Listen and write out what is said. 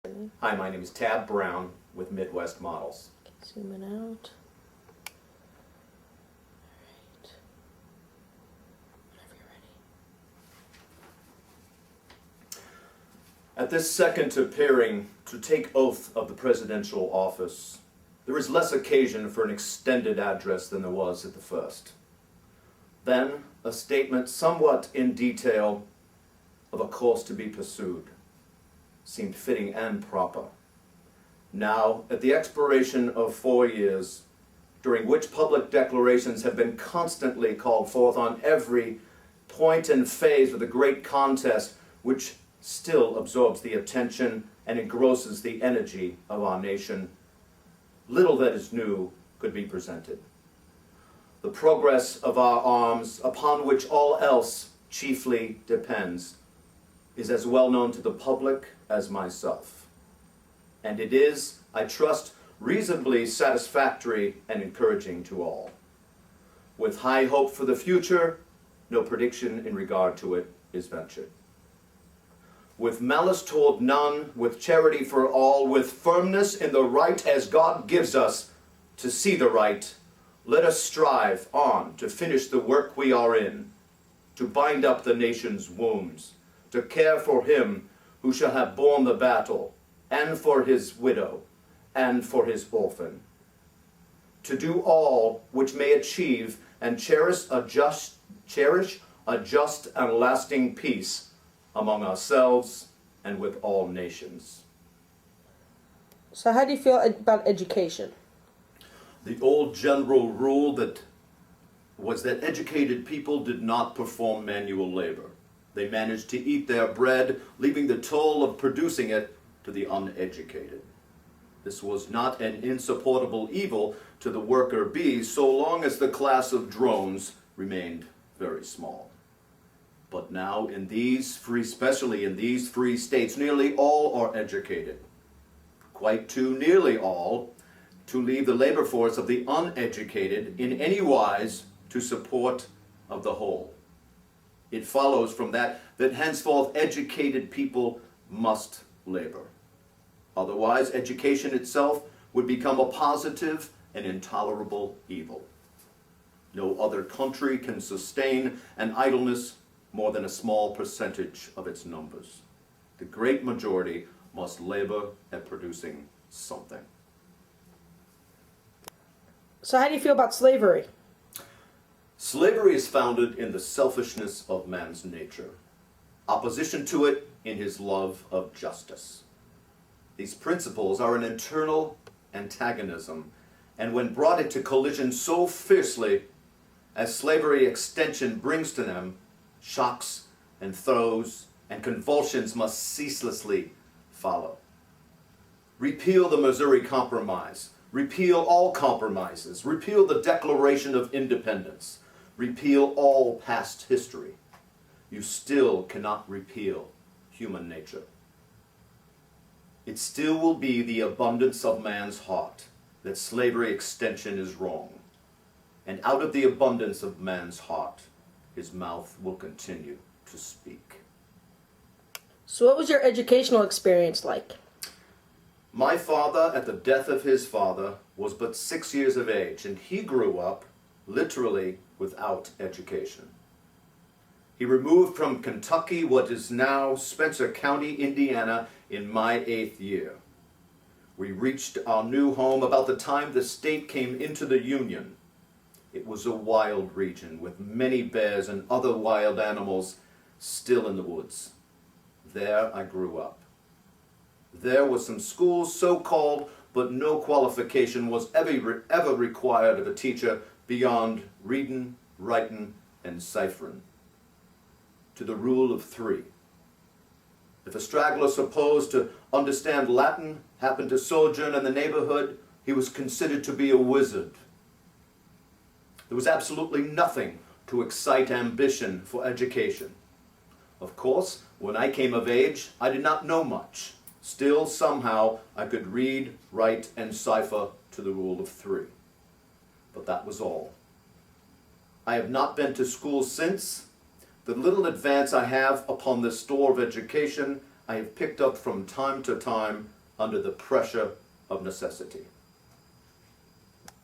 Okay. Hi, my name is Tab Brown with Midwest Models. Zoom it out. Alright. Whenever you're ready. At this second appearing to take oath of the presidential office, there is less occasion for an extended address than there was at the first. Then, a statement somewhat in detail of a course to be pursued seemed fitting and proper. Now, at the expiration of 4 years, during which public declarations have been constantly called forth on every point and phase of the great contest which still absorbs the attention and engrosses the energy of our nation, little that is new could be presented. The progress of our arms, upon which all else chiefly depends, is as well known to the public as myself. And it is, I trust, reasonably satisfactory and encouraging to all. With high hope for the future, no prediction in regard to it is ventured. With malice toward none, with charity for all, with firmness in the right as God gives us to see the right, let us strive on to finish the work we are in, to bind up the nation's wounds, to care for him who shall have borne the battle, and for his widow, and for his orphan. To do all which may achieve and cherish a just and lasting peace among ourselves and with all nations. So how do you feel about education? The old general rule was that educated people did not perform manual labor. They managed to eat their bread, leaving the toll of producing it to the uneducated. This was not an insupportable evil to the worker bees so long as the class of drones remained very small. But now especially in these free states, nearly all are educated. Quite too nearly all to leave the labor force of the uneducated in any wise to support of the whole. It follows from that henceforth educated people must labor. Otherwise, education itself would become a positive and intolerable evil. No other country can sustain an idleness more than a small percentage of its numbers. The great majority must labor at producing something. So how do you feel about slavery? Slavery is founded in the selfishness of man's nature, opposition to it in his love of justice. These principles are an internal antagonism, and when brought into collision so fiercely as slavery extension brings to them, shocks and throes and convulsions must ceaselessly follow. Repeal the Missouri Compromise. Repeal all compromises. Repeal the Declaration of Independence. Repeal all past history. You still cannot repeal human nature. It still will be the abundance of man's heart that slavery extension is wrong. And out of the abundance of man's heart, his mouth will continue to speak. So what was your educational experience like? My father, at the death of his father, was but 6 years of age, and he grew up literally without education. He removed from Kentucky what is now Spencer County, Indiana, in my 8th year. We reached our new home about the time the state came into the Union. It was a wild region with many bears and other wild animals still in the woods. There I grew up. There were some schools so-called, but no qualification was ever required of a teacher beyond reading, writing, and ciphering. To the rule of 3. If a straggler supposed to understand Latin happened to sojourn in the neighborhood, he was considered to be a wizard. There was absolutely nothing to excite ambition for education. Of course, when I came of age, I did not know much. Still, somehow, I could read, write, and cipher to the rule of 3. But that was all. I have not been to school since. The little advance I have upon the store of education I have picked up from time to time under the pressure of necessity.